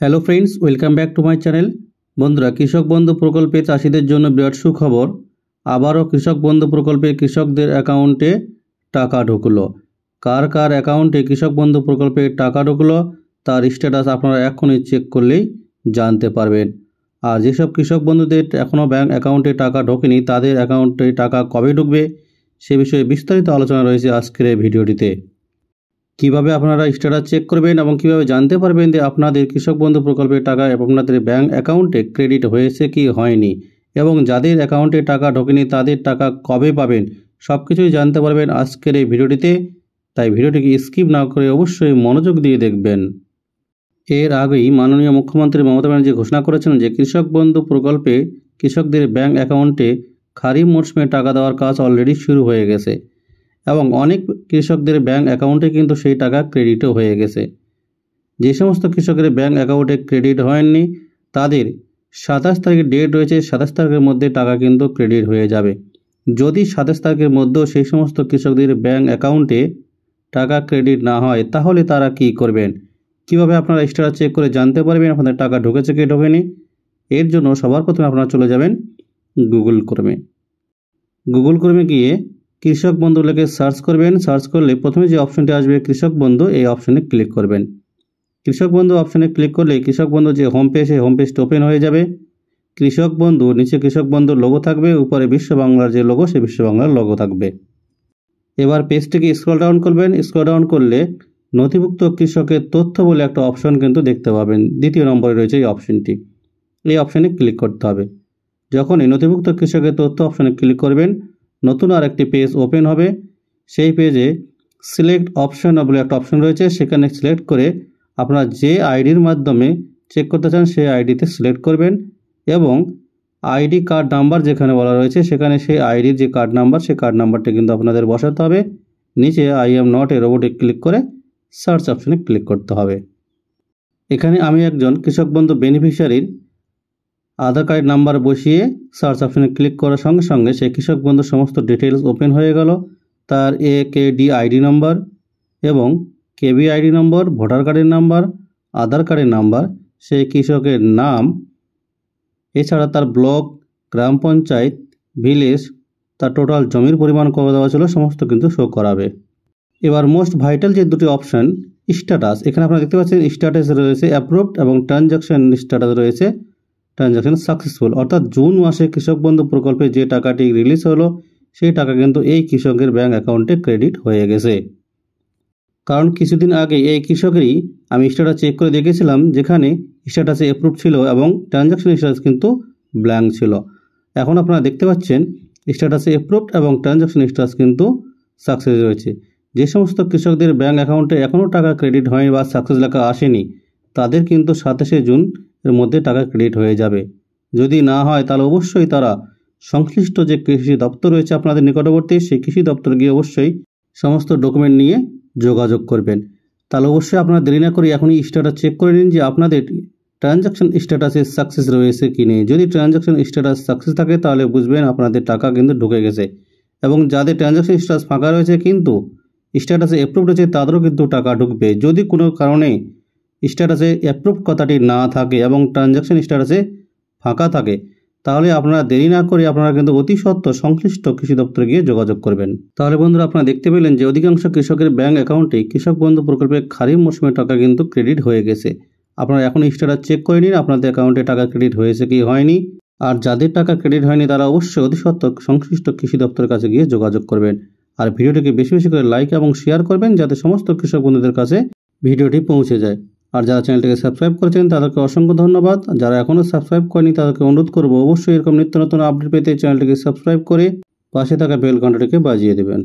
Hello friends, welcome back to my channel. বন্ধুরা, কৃষক বন্ধু প্রকল্পে চাষিদের জন্য বিরাট সুখবর। আবারও কৃষক বন্ধু প্রকল্পে কৃষকদের অ্যাকাউন্টে টাকা ঢুকলো। কার কার অ্যাকাউন্টে কৃষক বন্ধু প্রকল্পে টাকা ঢুকলো তার স্ট্যাটাস আপনারা এখনই চেক করলেই জানতে পারবেন। আর যেসব কৃষক বন্ধুদের এখনও ব্যাঙ্ক অ্যাকাউন্টে টাকা ঢোকেনি তাদের অ্যাকাউন্টে টাকা কবে ঢুকবে সে বিষয়ে বিস্তারিত আলোচনা রয়েছে আজকের এই ভিডিওটিতে। কিভাবে আপনারা স্ট্যাটাস চেক করবেন এবং কিভাবে জানতে পারবেন যে আপনাদের কৃষক বন্ধু প্রকল্পের টাকা আপনাদের ব্যাঙ্ক অ্যাকাউন্টে ক্রেডিট হয়েছে কি হয়নি, এবং যাদের অ্যাকাউন্টে টাকা ঢোকেনি তাদের টাকা কবে পাবেন সব কিছুই জানতে পারবেন আজকের এই ভিডিওটিতে। তাই ভিডিওটিকে স্কিপ না করে অবশ্যই মনোযোগ দিয়ে দেখবেন। এর আগেই মাননীয় মুখ্যমন্ত্রী মমতা ব্যানার্জি ঘোষণা করেছেন যে কৃষক বন্ধু প্রকল্পে কৃষকদের ব্যাঙ্ক অ্যাকাউন্টে খারিফ মরশুমে টাকা দেওয়ার কাজ অলরেডি শুরু হয়ে গেছে এবং অনেক কৃষকদের ব্যাঙ্ক অ্যাকাউন্টে কিন্তু সেই টাকা ক্রেডিটও হয়ে গেছে। যে সমস্ত কৃষকের ব্যাঙ্ক অ্যাকাউন্টে ক্রেডিট হয়নি তাদের 27 তারিখের ডেট রয়েছে, 27 তারিখের মধ্যে টাকা কিন্তু ক্রেডিট হয়ে যাবে। যদি 27 তারিখের মধ্যেও সেই সমস্ত কৃষকদের ব্যাঙ্ক অ্যাকাউন্টে টাকা ক্রেডিট না হয় তাহলে তারা কি করবেন, কিভাবে আপনারা স্ট্যাটাস চেক করে জানতে পারবেন আপনাদের টাকা ঢুকেছে কি ঢোকেনি। এর জন্য সবার প্রথমে আপনারা চলে যাবেন গুগল ক্রোমে গিয়ে কৃষক বন্ধু লিখে সার্চ করবেন। সার্চ করলে প্রথমে যে অপশনটি আসবে কৃষক বন্ধু, এই অপশনে ক্লিক করবেন। কৃষক বন্ধু অপশনে ক্লিক করলে কৃষক বন্ধু যে হোম পেজ সেই হোম পেজটি ওপেন হয়ে যাবে। কৃষক বন্ধু নিচে কৃষক বন্ধুর লোগো থাকবে, উপরে বিশ্ব বাংলার যে লোগো সেই বিশ্ব বাংলার লোগো থাকবে। এবার পেজটিকে স্ক্রল ডাউন করবেন। স্ক্রল ডাউন করলে নথিভুক্ত কৃষকের তথ্য বলে একটা অপশন কিন্তু দেখতে পাবেন, দ্বিতীয় নম্বরে রয়েছে এই অপশনটি। এই অপশনে ক্লিক করতে হবে। যখন এই নথিভুক্ত কৃষকের তথ্য অপশনে ক্লিক করবেন নতুন আর একটি পেজ ওপেন হবে। সেই পেজে সিলেক্ট অপশন বলে একটা অপশন রয়েছে, সেখানে সিলেক্ট করে আপনারা যে আইডির মাধ্যমে চেক করতে চান সেই আইডিতে সিলেক্ট করবেন এবং আইডি কার্ড নাম্বার যেখানে বলা রয়েছে সেখানে সেই আইডির যে কার্ড নাম্বার সেই কার্ড নাম্বারটি কিন্তু আপনাদের বসাতে হবে। নিচে আই এম নট এ রোবটে ক্লিক করে সার্চ অপশনে ক্লিক করতে হবে। এখানে আমি একজন কৃষক বন্ধু বেনিফিশিয়ারির আধার কার্ড নাম্বার বসিয়ে সার্চ অপশনে ক্লিক করার সঙ্গে সঙ্গে সেই কৃষক বন্ধুর সমস্ত ডিটেলস ওপেন হয়ে গেল। তার AKD আইডি নম্বর এবং KB আইডি নম্বর, ভোটার কার্ডের নাম্বার, আধার কার্ডের নাম্বার, সেই কৃষকের নাম, এছাড়া তার ব্লক, গ্রাম পঞ্চায়েত, ভিলেজ, তার টোটাল জমির পরিমাণ কত দেওয়া ছিল সমস্ত কিন্তু শো করাবে। এবার মোস্ট ভাইটাল যে দুটি অপশন স্ট্যাটাস, এখানে আপনারা দেখতে পাচ্ছেন স্ট্যাটাস রয়েছে অ্যাপ্রুভড এবং ট্রানজাকশন স্ট্যাটাস রয়েছে ট্রানজাকশন সাকসেসফুল। অর্থাৎ জুন মাসে কৃষক বন্ধু প্রকল্পে যে টাকাটি রিলিজ হলো সেই টাকা কিন্তু এই কৃষকের ব্যাঙ্ক অ্যাকাউন্টে ক্রেডিট হয়ে গেছে। কারণ কিছুদিন আগে এই কৃষকেরই আমি স্ট্যাটাস চেক করে দেখেছিলাম যেখানে স্ট্যাটাসে অ্যাপ্রুভ ছিল এবং ট্রানজাকশন স্ট্যাটাস কিন্তু ব্ল্যাঙ্ক ছিল। এখন আপনারা দেখতে পাচ্ছেন স্ট্যাটাসে অ্যাপ্রুভড এবং ট্রানজাকশন স্ট্যাটাস কিন্তু সাকসেস রয়েছে। যে সমস্ত কৃষকদের ব্যাঙ্ক অ্যাকাউন্টে এখনও টাকা ক্রেডিট হয়নি বা সাকসেস লেখা আসেনি তাদের কিন্তু 27শে জুন এর মধ্যে টাকা ক্রেডিট হয়ে যাবে। যদি না হয় তাহলে অবশ্যই তারা সংশ্লিষ্ট যে কৃষি দপ্তর রয়েছে আপনাদের নিকটবর্তী সেই কৃষি দপ্তরে গিয়ে অবশ্যই সমস্ত ডকুমেন্ট নিয়ে যোগাযোগ করবেন। তাহলে অবশ্যই আপনারা দেরি না করে এখনই স্ট্যাটাস চেক করে নিন যে আপনাদের ট্রানজাকশন স্ট্যাটাসে সাকসেস রয়েছে কি নেই। যদি ট্রানজাকশন স্ট্যাটাস সাকসেস থাকে তাহলে বুঝবেন আপনাদের টাকা কিন্তু ঢুকে গেছে, এবং যাদের ট্রানজাকশন স্ট্যাটাস ফাঁকা রয়েছে কিন্তু স্ট্যাটাসে অ্যাপ্রুভ রয়েছে তাদেরও কিন্তু টাকা ঢুকবে। যদি কোনো কারণে স্ট্যাটাসে অ্যাপ্রুভ কথাটি না থাকে এবং ট্রানজাকশন স্ট্যাটাসে ফাঁকা থাকে তাহলে আপনারা দেরি না করে আপনারা কিন্তু অতি সত্বর সংশ্লিষ্ট কৃষি দপ্তরে গিয়ে যোগাযোগ করবেন। তাহলে বন্ধুরা, আপনারা দেখতে পেলেন যে অধিকাংশ কৃষকের ব্যাঙ্ক অ্যাকাউন্টে কৃষক বন্ধু প্রকল্পের খারিফ মৌসুমের টাকা কিন্তু ক্রেডিট হয়ে গেছে। আপনারা এখন স্ট্যাটাস চেক করে নিন আপনাদের অ্যাকাউন্টে টাকা ক্রেডিট হয়েছে কি হয়নি। আর যাদের টাকা ক্রেডিট হয়নি তারা অবশ্যই অতি সত্বর সংশ্লিষ্ট কৃষি দপ্তরের কাছে গিয়ে যোগাযোগ করবেন। আর ভিডিওটিকে বেশি বেশি করে লাইক এবং শেয়ার করবেন যাতে সমস্ত কৃষক বন্ধুদের কাছে ভিডিওটি পৌঁছে যায়। আর যারা চ্যানেলটিকে সাবস্ক্রাইব করেছেন তাদেরকে অসংখ্য ধন্যবাদ। যারা এখনও সাবস্ক্রাইব করেনি তাদেরকে অনুরোধ করব অবশ্যই এরকম নিত্য নতুন আপডেট পেতে চ্যানেলটিকে সাবস্ক্রাইব করে পাশে থাকা বেল ঘন্টাটিকে বাজিয়ে দেবেন।